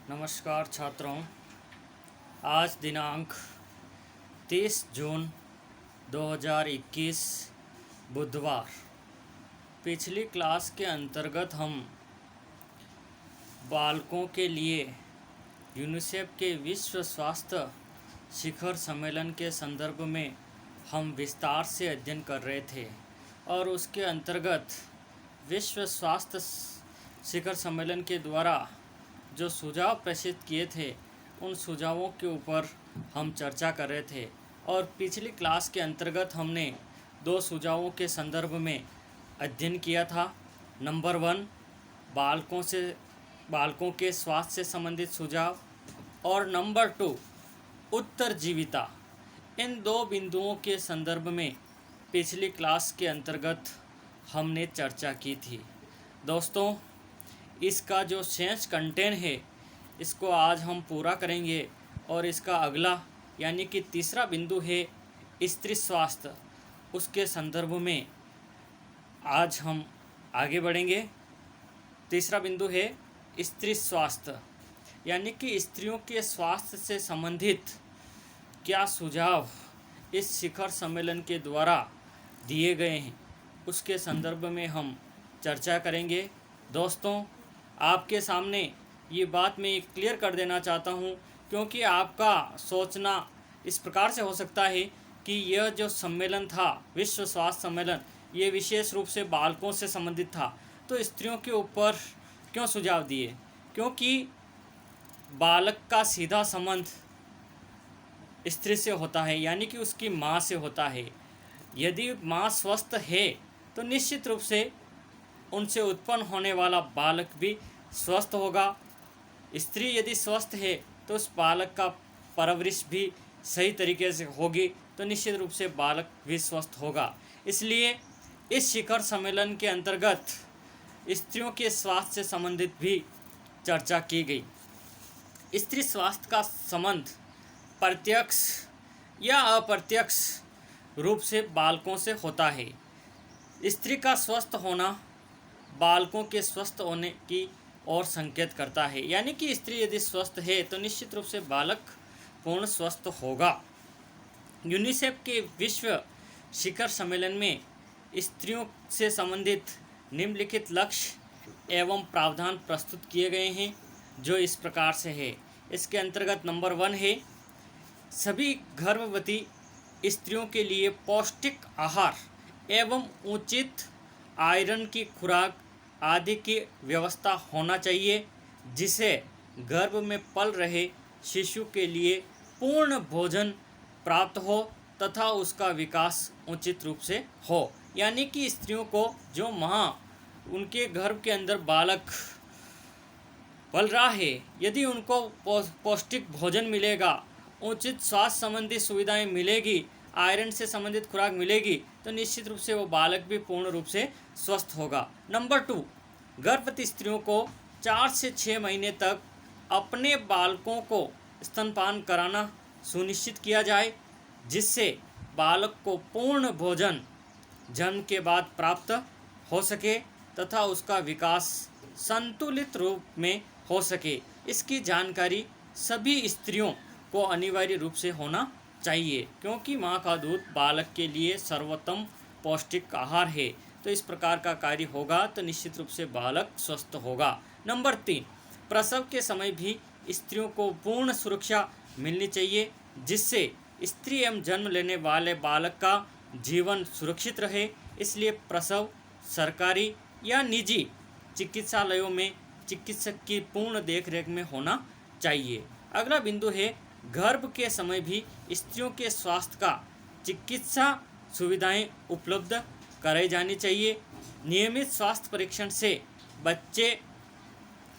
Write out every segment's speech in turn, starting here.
नमस्कार छात्रों। आज दिनांक 30 जून 2021 बुधवार। पिछली क्लास के अंतर्गत हम बालकों के लिए यूनिसेफ के विश्व स्वास्थ्य शिखर सम्मेलन के संदर्भ में हम विस्तार से अध्ययन कर रहे थे और उसके अंतर्गत विश्व स्वास्थ्य शिखर सम्मेलन के द्वारा जो सुझाव प्रेषित किए थे उन सुझावों के ऊपर हम चर्चा कर रहे थे। और पिछली क्लास के अंतर्गत हमने दो सुझावों के संदर्भ में अध्ययन किया था। नंबर 1 बालकों के स्वास्थ्य से संबंधित सुझाव और नंबर 2 उत्तरजीविता। इन दो बिंदुओं के संदर्भ में पिछली क्लास के अंतर्गत हमने चर्चा की थी। दोस्तों, इसका जो शेष कंटेंट है इसको आज हम पूरा करेंगे और इसका अगला यानी कि तीसरा बिंदु है स्त्री स्वास्थ्य, उसके संदर्भ में आज हम आगे बढ़ेंगे। तीसरा बिंदु है स्त्री स्वास्थ्य यानी कि स्त्रियों के स्वास्थ्य से संबंधित क्या सुझाव इस शिखर सम्मेलन के द्वारा दिए गए हैं उसके संदर्भ में हम चर्चा करेंगे। दोस्तों, आपके सामने ये बात मैं क्लियर कर देना चाहता हूँ क्योंकि आपका सोचना इस प्रकार से हो सकता है कि यह जो सम्मेलन था विश्व स्वास्थ्य सम्मेलन, ये विशेष रूप से बालकों से संबंधित था, तो स्त्रियों के ऊपर क्यों सुझाव दिए? क्योंकि बालक का सीधा संबंध स्त्री से होता है यानी कि उसकी माँ से होता है। यदि माँ स्वस्थ है तो निश्चित रूप से उनसे उत्पन्न होने वाला बालक भी स्वस्थ होगा। स्त्री यदि स्वस्थ है तो उस बालक का परवरिश भी सही तरीके से होगी तो निश्चित रूप से बालक भी स्वस्थ होगा। इसलिए इस शिखर सम्मेलन के अंतर्गत स्त्रियों के स्वास्थ्य से संबंधित भी चर्चा की गई। स्त्री स्वास्थ्य का संबंध प्रत्यक्ष या अप्रत्यक्ष रूप से बालकों से होता है। स्त्री का स्वस्थ होना बालकों के स्वस्थ होने की ओर संकेत करता है, यानी कि स्त्री यदि स्वस्थ है तो निश्चित रूप से बालक पूर्ण स्वस्थ होगा। यूनिसेफ के विश्व शिखर सम्मेलन में स्त्रियों से संबंधित निम्नलिखित लक्ष्य एवं प्रावधान प्रस्तुत किए गए हैं जो इस प्रकार से है। इसके अंतर्गत नंबर 1 है सभी गर्भवती स्त्रियों के लिए पौष्टिक आहार एवं उचित आयरन की खुराक आदि की व्यवस्था होना चाहिए जिसे गर्भ में पल रहे शिशु के लिए पूर्ण भोजन प्राप्त हो तथा उसका विकास उचित रूप से हो। यानी कि स्त्रियों को जो माँ उनके गर्भ के अंदर बालक पल रहा है, यदि उनको पौष्टिक भोजन मिलेगा, उचित स्वास्थ्य संबंधी सुविधाएं मिलेगी, आयरन से संबंधित खुराक मिलेगी तो निश्चित रूप से वो बालक भी पूर्ण रूप से स्वस्थ होगा। नंबर 2, गर्भवती स्त्रियों को 4 से 6 महीने तक अपने बालकों को स्तनपान कराना सुनिश्चित किया जाए जिससे बालक को पूर्ण भोजन जन्म के बाद प्राप्त हो सके तथा उसका विकास संतुलित रूप में हो सके। इसकी जानकारी सभी स्त्रियों को अनिवार्य रूप से होना चाहिए क्योंकि माँ का दूध बालक के लिए सर्वोत्तम पौष्टिक आहार है। तो इस प्रकार का कार्य होगा तो निश्चित रूप से बालक स्वस्थ होगा। नंबर 3, प्रसव के समय भी स्त्रियों को पूर्ण सुरक्षा मिलनी चाहिए जिससे स्त्री एवं जन्म लेने वाले बालक का जीवन सुरक्षित रहे। इसलिए प्रसव सरकारी या निजी चिकित्सालयों में चिकित्सक की पूर्ण देखरेख में होना चाहिए। अगला बिंदु है गर्भ के समय भी स्त्रियों के स्वास्थ्य का चिकित्सा सुविधाएं उपलब्ध कराई जानी चाहिए। नियमित स्वास्थ्य परीक्षण से बच्चे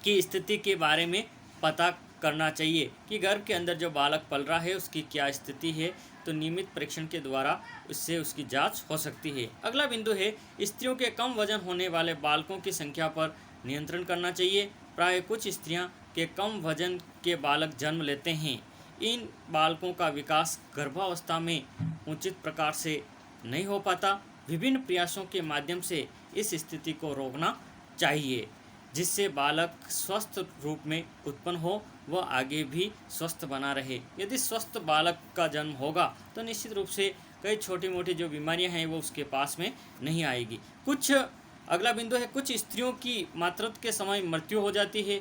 की स्थिति के बारे में पता करना चाहिए कि गर्भ के अंदर जो बालक पल रहा है उसकी क्या स्थिति है, तो नियमित परीक्षण के द्वारा उससे उसकी जांच हो सकती है। अगला बिंदु है स्त्रियों के कम वजन होने वाले बालकों की संख्या पर नियंत्रण करना चाहिए। प्राय कुछ स्त्रियां के कम वजन के बालक जन्म लेते हैं। इन बालकों का विकास गर्भावस्था में उचित प्रकार से नहीं हो पाता। विभिन्न प्रयासों के माध्यम से इस स्थिति को रोकना चाहिए। जिससे बालक स्वस्थ रूप में उत्पन्न हो, वह आगे भी स्वस्थ बना रहे। यदि स्वस्थ बालक का जन्म होगा तो निश्चित रूप से कई छोटी मोटी जो बीमारियां हैं वो उसके पास में नहीं आएगी। अगला बिंदु है, कुछ स्त्रियों की मातृत्व के समय मृत्यु हो जाती है।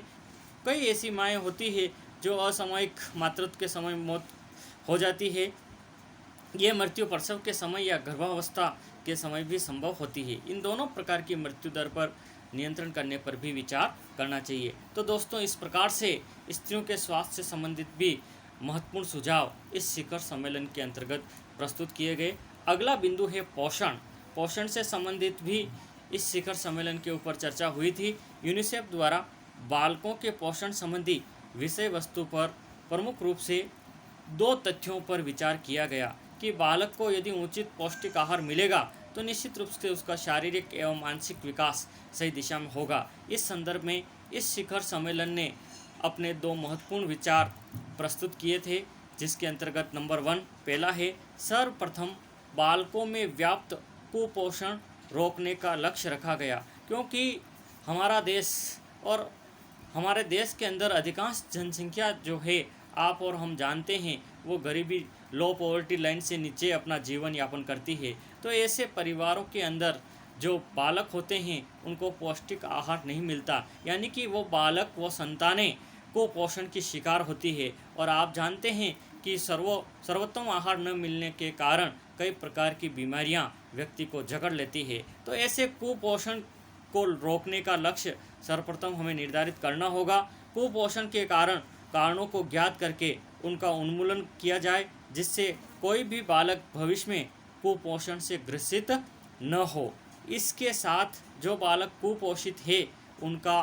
कई ऐसी माएँ होती है जो असामयिक मातृत्व के समय मौत हो जाती है। ये मृत्यु प्रसव के समय या गर्भावस्था के समय भी संभव होती है। इन दोनों प्रकार की मृत्यु दर पर नियंत्रण करने पर भी विचार करना चाहिए। तो दोस्तों, इस प्रकार से स्त्रियों के स्वास्थ्य से संबंधित भी महत्वपूर्ण सुझाव इस शिखर सम्मेलन के अंतर्गत प्रस्तुत किए गए। अगला बिंदु है पोषण। पोषण से संबंधित भी इस शिखर सम्मेलन के ऊपर चर्चा हुई थी। यूनिसेफ द्वारा बालकों के पोषण संबंधी विषय वस्तु पर प्रमुख रूप से 2 तथ्यों पर विचार किया गया कि बालक को यदि उचित पौष्टिक आहार मिलेगा तो निश्चित रूप से उसका शारीरिक एवं मानसिक विकास सही दिशा में होगा। इस संदर्भ में इस शिखर सम्मेलन ने अपने 2 महत्वपूर्ण विचार प्रस्तुत किए थे, जिसके अंतर्गत नंबर 1 पहला है, सर्वप्रथम बालकों में व्याप्त कुपोषण रोकने का लक्ष्य रखा गया, क्योंकि हमारा देश और हमारे देश के अंदर अधिकांश जनसंख्या जो है, आप और हम जानते हैं, वो गरीबी लो पॉवर्टी लाइन से नीचे अपना जीवन यापन करती है। तो ऐसे परिवारों के अंदर जो बालक होते हैं उनको पौष्टिक आहार नहीं मिलता, यानी कि वो बालक, वो संतानें कुपोषण की शिकार होती है। और आप जानते हैं कि सर्वोत्तम आहार न मिलने के कारण कई प्रकार की बीमारियां व्यक्ति को जकड़ लेती है। तो ऐसे कुपोषण को रोकने का लक्ष्य सर्वप्रथम हमें निर्धारित करना होगा। कुपोषण के कारणों को ज्ञात करके उनका उन्मूलन किया जाए, जिससे कोई भी बालक भविष्य में कुपोषण से ग्रसित न हो। इसके साथ जो बालक कुपोषित है उनका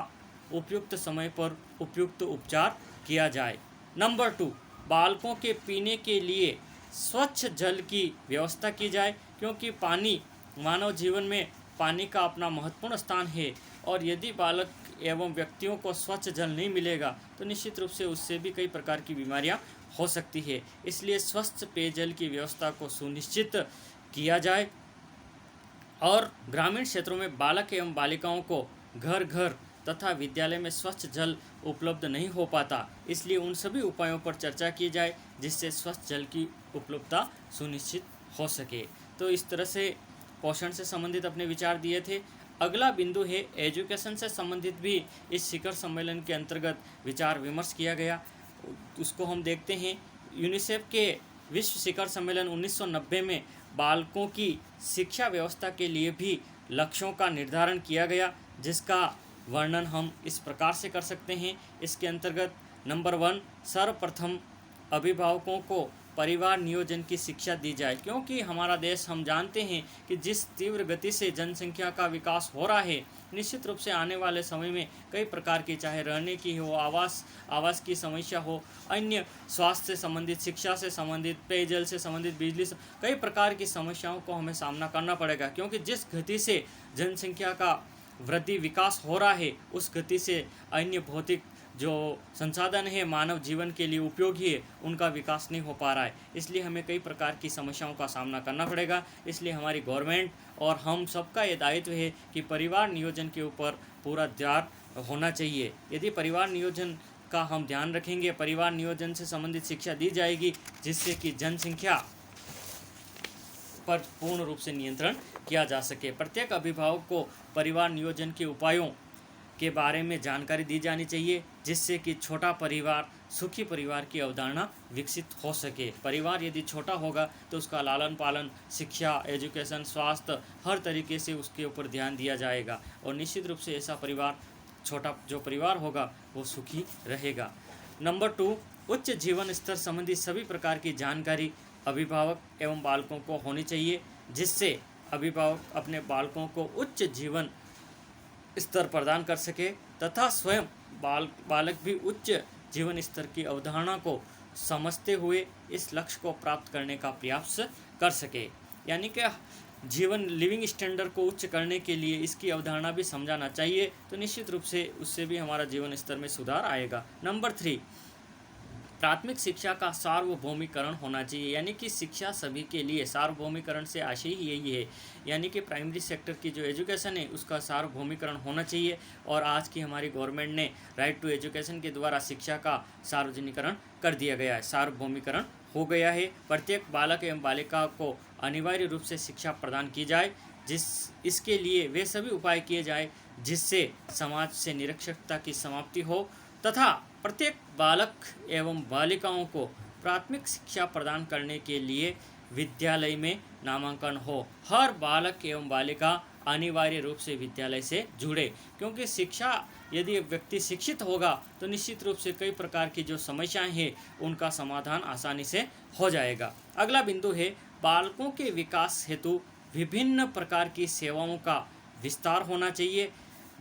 उपयुक्त समय पर उपयुक्त उपचार किया जाए। नंबर 2, बालकों के पीने के लिए स्वच्छ जल की व्यवस्था की जाए, क्योंकि पानी, मानव जीवन में पानी का अपना महत्वपूर्ण स्थान है। और यदि बालक एवं व्यक्तियों को स्वच्छ जल नहीं मिलेगा तो निश्चित रूप से उससे भी कई प्रकार की बीमारियां हो सकती है। इसलिए स्वच्छ पेयजल की व्यवस्था को सुनिश्चित किया जाए। और ग्रामीण क्षेत्रों में बालक एवं बालिकाओं को घर घर तथा विद्यालय में स्वच्छ जल उपलब्ध नहीं हो पाता, इसलिए उन सभी उपायों पर चर्चा की जाए जिससे स्वच्छ जल की उपलब्धता सुनिश्चित हो सके। तो इस तरह से पोषण से संबंधित अपने विचार दिए थे। अगला बिंदु है, एजुकेशन से संबंधित भी इस शिखर सम्मेलन के अंतर्गत विचार विमर्श किया गया। उसको हम देखते हैं। यूनिसेफ के विश्व शिखर सम्मेलन 1990 में बालकों की शिक्षा व्यवस्था के लिए भी लक्ष्यों का निर्धारण किया गया, जिसका वर्णन हम इस प्रकार से कर सकते हैं। इसके अंतर्गत नंबर 1, सर्वप्रथम अभिभावकों को परिवार नियोजन की शिक्षा दी जाए, क्योंकि हमारा देश, हम जानते हैं कि जिस तीव्र गति से जनसंख्या का विकास हो रहा है, निश्चित रूप से आने वाले समय में कई प्रकार की, चाहे रहने की हो, आवास की समस्या हो, अन्य स्वास्थ्य से संबंधित, शिक्षा से संबंधित, पेयजल से संबंधित, बिजली से, कई प्रकार की समस्याओं को हमें सामना करना पड़ेगा। क्योंकि जिस गति से जनसंख्या का वृद्धि विकास हो रहा है, उस गति से अन्य भौतिक जो संसाधन है मानव जीवन के लिए उपयोगी है, उनका विकास नहीं हो पा रहा है। इसलिए हमें कई प्रकार की समस्याओं का सामना करना पड़ेगा। इसलिए हमारी गवर्नमेंट और हम सबका ये दायित्व है कि परिवार नियोजन के ऊपर पूरा ध्यान होना चाहिए। यदि परिवार नियोजन का हम ध्यान रखेंगे, परिवार नियोजन से संबंधित शिक्षा दी जाएगी, जिससे कि जनसंख्या पर पूर्ण रूप से नियंत्रण किया जा सके। प्रत्येक अभिभावक को परिवार नियोजन के उपायों के बारे में जानकारी दी जानी चाहिए, जिससे कि छोटा परिवार, सुखी परिवार की अवधारणा विकसित हो सके। परिवार यदि छोटा होगा तो उसका लालन पालन, शिक्षा, एजुकेशन, स्वास्थ्य, हर तरीके से उसके ऊपर ध्यान दिया जाएगा और निश्चित रूप से ऐसा परिवार, छोटा जो परिवार होगा वो सुखी रहेगा। नंबर 2, उच्च जीवन स्तर संबंधी सभी प्रकार की जानकारी अभिभावक एवं बालकों को होनी चाहिए, जिससे अभिभावक अपने बालकों को उच्च जीवन स्तर प्रदान कर सके तथा स्वयं बालक भी उच्च जीवन स्तर की अवधारणा को समझते हुए इस लक्ष्य को प्राप्त करने का प्रयास कर सके। यानी कि जीवन लिविंग स्टैंडर्ड को उच्च करने के लिए इसकी अवधारणा भी समझाना चाहिए, तो निश्चित रूप से उससे भी हमारा जीवन स्तर में सुधार आएगा। नंबर 3, प्राथमिक शिक्षा का सार्वभौमिकरण होना चाहिए, यानी कि शिक्षा सभी के लिए। सार्वभौमिकरण से आशय ही यही है, यानी कि प्राइमरी सेक्टर की जो एजुकेशन है उसका सार्वभौमिकरण होना चाहिए। और आज की हमारी गवर्नमेंट ने राइट टू एजुकेशन के द्वारा शिक्षा का सार्वजनिकरण कर दिया गया है, सार्वभौमिकरण हो गया है। प्रत्येक बालक एवं बालिका को अनिवार्य रूप से शिक्षा प्रदान की जाए, इसके लिए वे सभी उपाय किए जाए जिससे समाज से निरक्षरता की समाप्ति हो तथा प्रत्येक बालक एवं बालिकाओं को प्राथमिक शिक्षा प्रदान करने के लिए विद्यालय में नामांकन हो। हर बालक एवं बालिका अनिवार्य रूप से विद्यालय से जुड़े, क्योंकि शिक्षा यदि व्यक्ति शिक्षित होगा तो निश्चित रूप से कई प्रकार की जो समस्याएं हैं उनका समाधान आसानी से हो जाएगा। अगला बिंदु है बालकों के विकास हेतु विभिन्न प्रकार की सेवाओं का विस्तार होना चाहिए,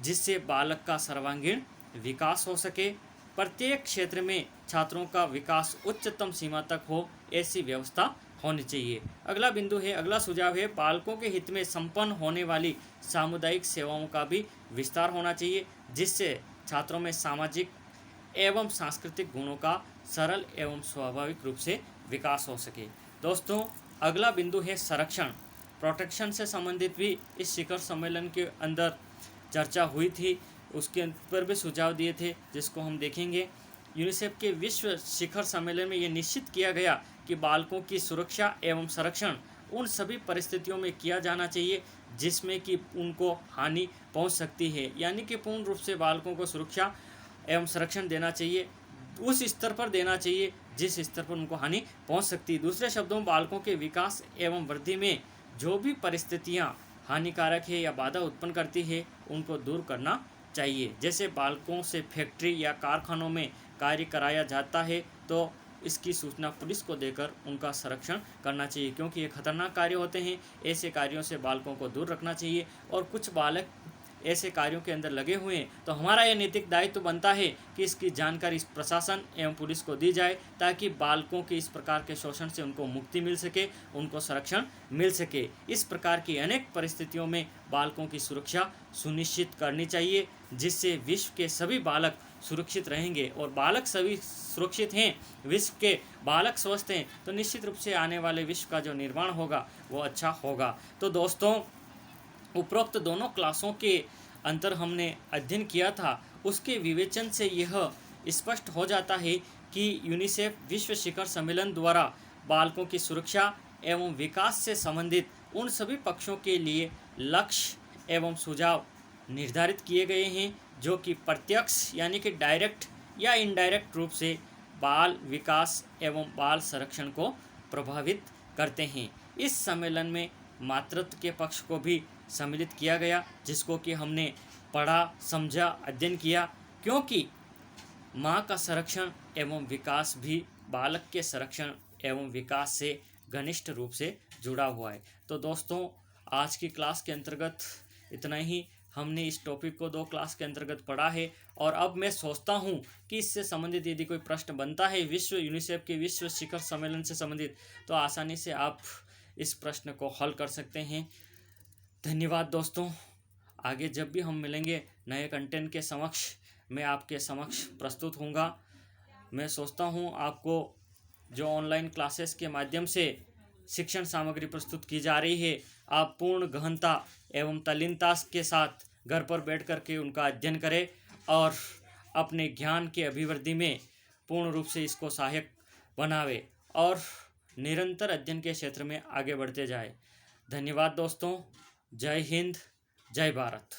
जिससे बालक का सर्वांगीण विकास हो सके। प्रत्येक क्षेत्र में छात्रों का विकास उच्चतम सीमा तक हो, ऐसी व्यवस्था होनी चाहिए। अगला बिंदु है, अगला सुझाव है बालकों के हित में संपन्न होने वाली सामुदायिक सेवाओं का भी विस्तार होना चाहिए, जिससे छात्रों में सामाजिक एवं सांस्कृतिक गुणों का सरल एवं स्वाभाविक रूप से विकास हो सके। दोस्तों, अगला बिंदु है संरक्षण, प्रोटेक्शन से संबंधित भी इस शिखर सम्मेलन के अंदर चर्चा हुई थी, उसके पर भी सुझाव दिए थे जिसको हम देखेंगे। यूनिसेफ के विश्व शिखर सम्मेलन में ये निश्चित किया गया कि बालकों की सुरक्षा एवं संरक्षण उन सभी परिस्थितियों में किया जाना चाहिए जिसमें कि उनको हानि पहुंच सकती है, यानी कि पूर्ण रूप से बालकों को सुरक्षा एवं संरक्षण देना चाहिए, उस स्तर पर देना चाहिए जिस स्तर पर उनको हानि पहुंच सकती है। दूसरे शब्दों में बालकों के विकास एवं वृद्धि में जो भी परिस्थितियां हानिकारक है या बाधा उत्पन्न करती है उनको दूर करना चाहिए। जैसे बालकों से फैक्ट्री या कारखानों में कार्य कराया जाता है तो इसकी सूचना पुलिस को देकर उनका संरक्षण करना चाहिए, क्योंकि ये खतरनाक कार्य होते हैं। ऐसे कार्यों से बालकों को दूर रखना चाहिए। और कुछ बालक ऐसे कार्यों के अंदर लगे हुए हैं तो हमारा यह नैतिक दायित्व बनता है कि इसकी जानकारी प्रशासन एवं पुलिस को दी जाए, ताकि बालकों के इस प्रकार के शोषण से उनको मुक्ति मिल सके, उनको संरक्षण मिल सके। इस प्रकार की अनेक परिस्थितियों में बालकों की सुरक्षा सुनिश्चित करनी चाहिए, जिससे विश्व के सभी बालक सुरक्षित रहेंगे। और बालक सभी सुरक्षित हैं, विश्व के बालक स्वस्थ हैं, तो निश्चित रूप से आने वाले विश्व का जो निर्माण होगा वो अच्छा होगा। तो दोस्तों, उपरोक्त दोनों क्लासों के अंतर हमने अध्ययन किया था, उसके विवेचन से यह स्पष्ट हो जाता है कि यूनिसेफ विश्व शिखर सम्मेलन द्वारा बालकों की सुरक्षा एवं विकास से संबंधित उन सभी पक्षों के लिए लक्ष्य एवं सुझाव निर्धारित किए गए हैं जो कि प्रत्यक्ष यानी कि डायरेक्ट या इनडायरेक्ट रूप से बाल विकास एवं बाल संरक्षण को प्रभावित करते हैं। इस सम्मेलन में मातृत्व के पक्ष को भी सम्मिलित किया गया, जिसको कि हमने पढ़ा, समझा, अध्ययन किया, क्योंकि माँ का संरक्षण एवं विकास भी बालक के संरक्षण एवं विकास से घनिष्ठ रूप से जुड़ा हुआ है। तो दोस्तों, आज की क्लास के अंतर्गत इतना ही। हमने इस टॉपिक को 2 क्लास के अंतर्गत पढ़ा है, और अब मैं सोचता हूँ कि इससे संबंधित यदि कोई प्रश्न बनता है विश्व यूनिसेफ के विश्व शिखर सम्मेलन से संबंधित, तो आसानी से आप इस प्रश्न को हल कर सकते हैं। धन्यवाद दोस्तों। आगे जब भी हम मिलेंगे नए कंटेंट के समक्ष, मैं आपके समक्ष प्रस्तुत होऊंगा। मैं सोचता हूँ आपको जो ऑनलाइन क्लासेस के माध्यम से शिक्षण सामग्री प्रस्तुत की जा रही है, आप पूर्ण गहनता एवं तल्लीनता के साथ घर पर बैठ कर के उनका अध्ययन करें और अपने ज्ञान के अभिवृद्धि में पूर्ण रूप से इसको सहायक बनावे और निरंतर अध्ययन के क्षेत्र में आगे बढ़ते जाए। धन्यवाद दोस्तों। जय हिंद, जय भारत।